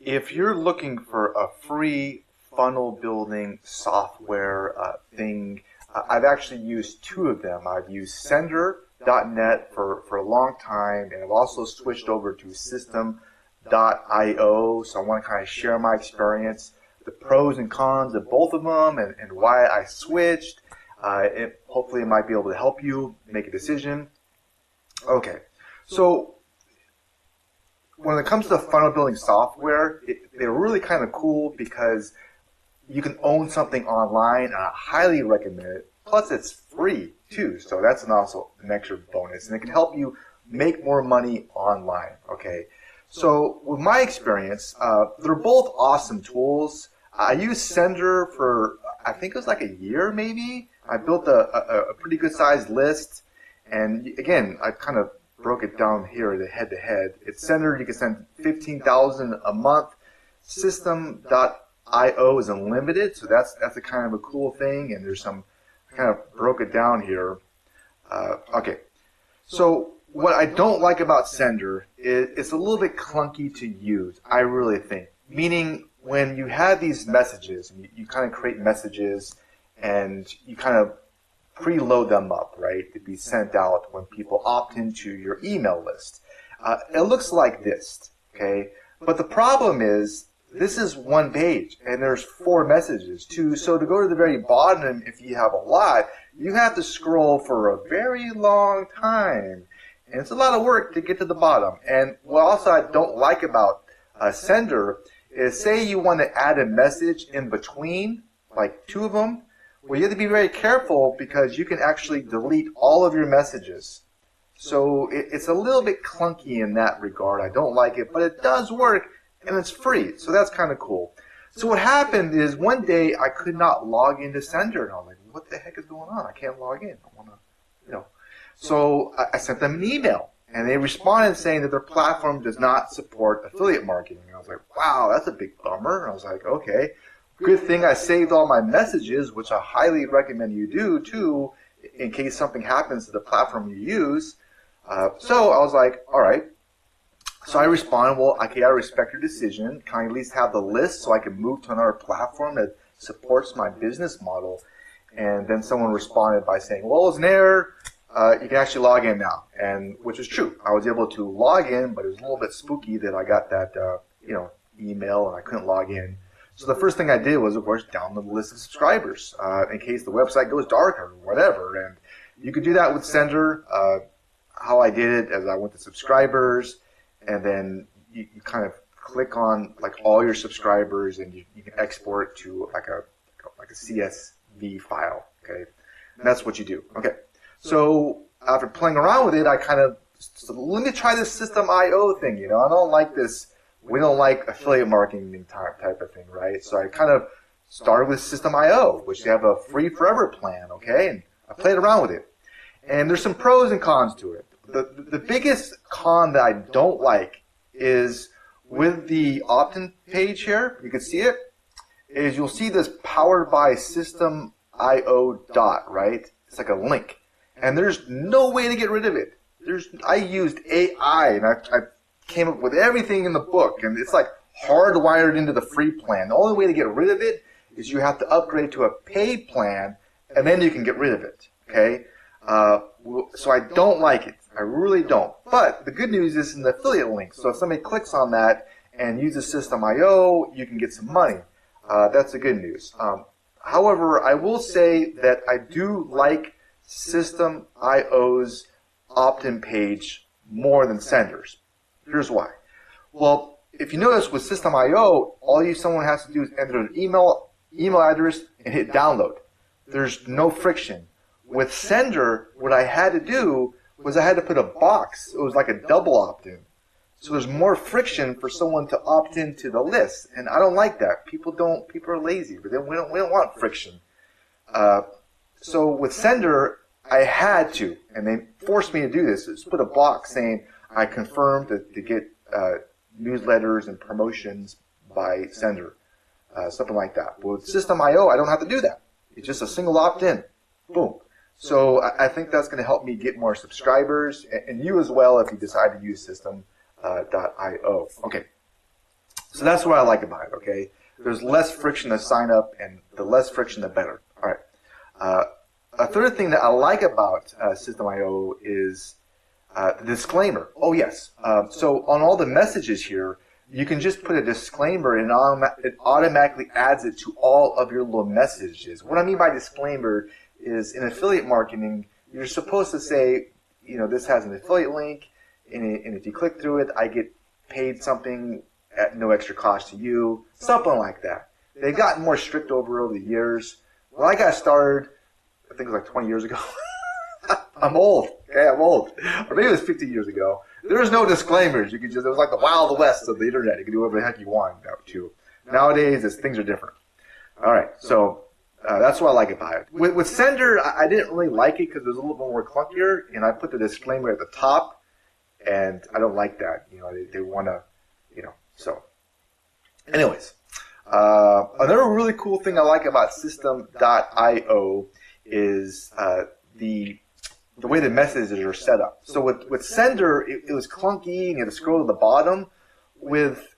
If you're looking for a free funnel building software thing, I've actually used two of them. I've used Sender.net for a long time, and I've also switched over to System.io. So I want to kind of share my experience, the pros and cons of both of them, and why I switched. Hopefully it might be able to help you make a decision. Okay, so when it comes to funnel building software, they're really kind of cool because you can own something online, and I highly recommend it. Plus, it's free too, so that's also an extra bonus, and it can help you make more money online. Okay, so with my experience, they're both awesome tools. I used Sender for I think it was like a year maybe. I built a pretty good sized list, and again, I kind of broke it down here, the head-to-head. It's Sender, you can send 15,000 a month. System.io is unlimited, so that's a kind of a cool thing, and there's some, I kind of broke it down here. Okay, so what I don't like about Sender is it's a little bit clunky to use, I really think. Meaning, when you have these messages, and you kind of create messages, and you kind of preload them up, right, to be sent out when people opt into your email list. It looks like this, okay? But the problem is, this is one page, and there's 4 messages, too. So to go to the very bottom, if you have a lot, you have to scroll for a very long time. And it's a lot of work to get to the bottom. And what also I don't like about Sender is, say you want to add a message in between, like 2 of them, well, you have to be very careful because you can actually delete all of your messages. So it's a little bit clunky in that regard. I don't like it, but it does work, and it's free. So that's kind of cool. So what happened is one day I could not log into Sender, and I was like, what the heck is going on? I can't log in. I want to, So I sent them an email, and they responded saying that their platform does not support affiliate marketing. And I was like, wow, that's a big bummer. And I was like, okay. Good thing I saved all my messages, which I highly recommend you do, too, in case something happens to the platform you use. So I was like, all right. So I responded, well, okay, I respect your decision. Can I at least have the list so I can move to another platform that supports my business model? And then someone responded by saying, well, it's an error. You can actually log in now, and which is true. I was able to log in, but it was a little bit spooky that I got that, email and I couldn't log in. So the first thing I did was, of course, download the list of subscribers in case the website goes dark or whatever. And you could do that with Sender. How I did it is I went to subscribers, and then you kind of click on like all your subscribers, and you can export to like a CSV file. Okay, and that's what you do. Okay, so after playing around with it, I kind of let me try this System.io thing. I don't like this. We don't like affiliate marketing type of thing, right? So I kind of started with System.io, which they have a free forever plan, okay? And I played around with it. And there's some pros and cons to it. The biggest con that I don't like is with the opt-in page here, you can see it, is you'll see this powered by System.io dot, right? It's like a link. And there's no way to get rid of it. I used AI, and I came up with everything in the book, and it's like hardwired into the free plan. The only way to get rid of it is you have to upgrade to a paid plan, and then you can get rid of it, okay? So I don't like it. I really don't. But the good news is an affiliate link. So if somebody clicks on that and uses System.io, you can get some money. That's the good news. However, I will say that I do like System.io's opt-in page more than Sender's. Here's why. Well, if you notice with System.io, all someone has to do is enter an email address and hit download. There's no friction. With Sender, what I had to do was I had to put a box. It was like a double opt-in. So there's more friction for someone to opt into the list, and I don't like that. People are lazy, but we don't want friction. So with Sender, I had to, and they forced me to do this. Is put a box saying I confirmed to get newsletters and promotions by Sender, something like that. But with System.io, I don't have to do that. It's just a single opt-in. Boom. So I think that's going to help me get more subscribers, and you as well if you decide to use System.io. Okay. So that's what I like about it, okay? There's less friction to sign up, and the less friction, the better. All right. A third thing that I like about System.io is the disclaimer. Oh, yes. So on all the messages here, you can just put a disclaimer, and it automatically adds it to all of your little messages. What I mean by disclaimer is in affiliate marketing, you're supposed to say, you know, this has an affiliate link, and if you click through it, I get paid something at no extra cost to you, something like that. They've gotten more strict over the years. When I got started, I think it was like 20 years ago. I'm old. Okay, I'm old. Or maybe it was 15 years ago. There was no disclaimers. You could just, it was like the Wild West of the internet. You could do whatever the heck you want to. Nowadays, things are different. All right, so that's what I like about it. With Sender, I didn't really like it because it was a little bit more clunkier, and I put the disclaimer at the top, and I don't like that. You know, they want to, you know, so. Anyways, another really cool thing I like about System.io is the way the messages are set up. So with Sender, it was clunky, and you had to scroll to the bottom. With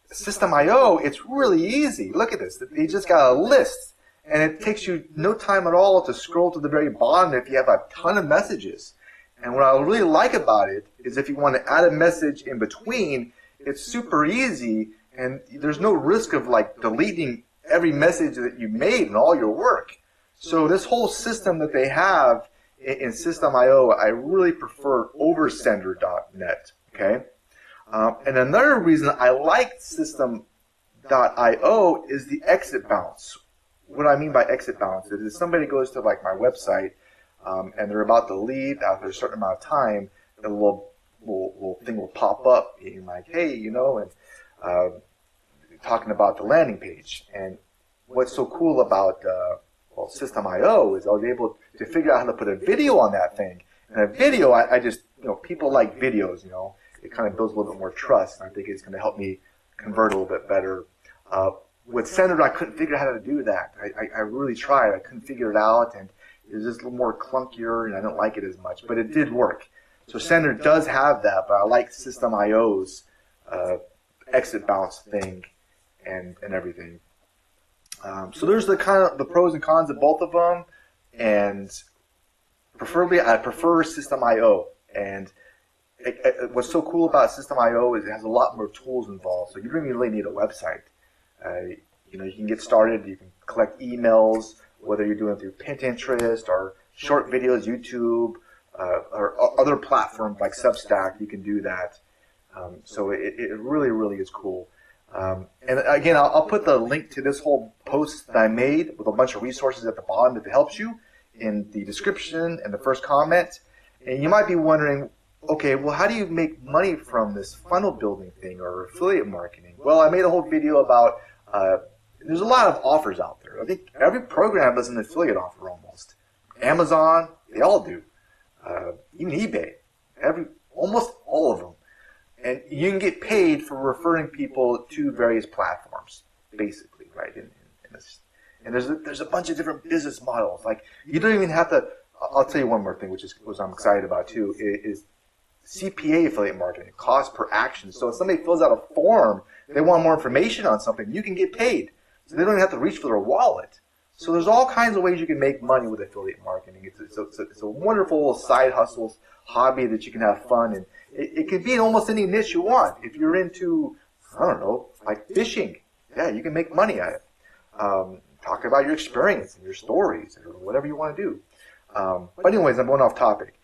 System.io, it's really easy. Look at this. You just got a list, and it takes you no time at all to scroll to the very bottom if you have a ton of messages. And what I really like about it is if you want to add a message in between, it's super easy, and there's no risk of like deleting every message that you made in all your work. So this whole system that they have in System.io, I really prefer over Sender.net. Okay, and another reason I like System.io is the exit bounce. What I mean by exit bounce is if somebody goes to like my website and they're about to leave after a certain amount of time, a little thing will pop up being like, hey, you know, and talking about the landing page. And what's so cool about System.io is I was able to figure out how to put a video on that thing. And a video, I just, you know, people like videos, you know. It kind of builds a little bit more trust, and I think it's going to help me convert a little bit better. With Sender, I couldn't figure out how to do that. I really tried. I couldn't figure it out, and it was just a little more clunkier, and I don't like it as much. But it did work. So Sender does have that, but I like System.io's exit bounce thing and everything. So there's the kind of the pros and cons of both of them, and preferably I prefer System.io. And what's so cool about System.io is it has a lot more tools involved. So you don't really need a website. You know, you can get started. You can collect emails, whether you're doing it through Pinterest or short videos, YouTube, or other platforms like Substack. You can do that. So it really, really is cool. And again, I'll put the link to this whole post that I made with a bunch of resources at the bottom if it helps you in the description and the first comment. And you might be wondering, okay, well, how do you make money from this funnel building thing or affiliate marketing? Well, I made a whole video about, there's a lot of offers out there. I think every program has an affiliate offer almost. Amazon, they all do. Even eBay, almost all of them. And you can get paid for referring people to various platforms, basically, right? And there's a bunch of different business models. Like, you don't even have to. I'll tell you one more thing, which I'm excited about too, is CPA affiliate marketing, cost per action. So if somebody fills out a form, they want more information on something, you can get paid. So they don't even have to reach for their wallet. So there's all kinds of ways you can make money with affiliate marketing. It's a wonderful little side hustle hobby that you can have fun, and it can be in almost any niche you want. If you're into, I don't know, like fishing, yeah, you can make money at it. Talk about your experience and your stories or whatever you want to do. But anyways, I'm going off topic.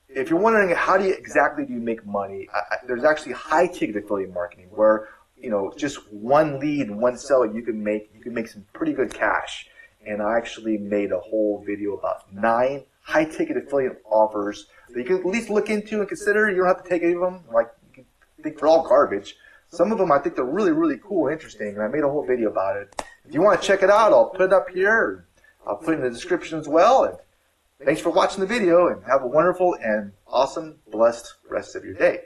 If you're wondering how exactly do you make money, there's actually high ticket affiliate marketing where, you know, just one lead and one seller you can make some pretty good cash. And I actually made a whole video about 9 high ticket affiliate offers that you can at least look into and consider. You don't have to take any of them. Like, you can think they're all garbage. Some of them I think they're really, really cool and interesting, and I made a whole video about it. If you want to check it out, I'll put it up here. I'll put it in the description as well. And thanks for watching the video, and have a wonderful and awesome, blessed rest of your day.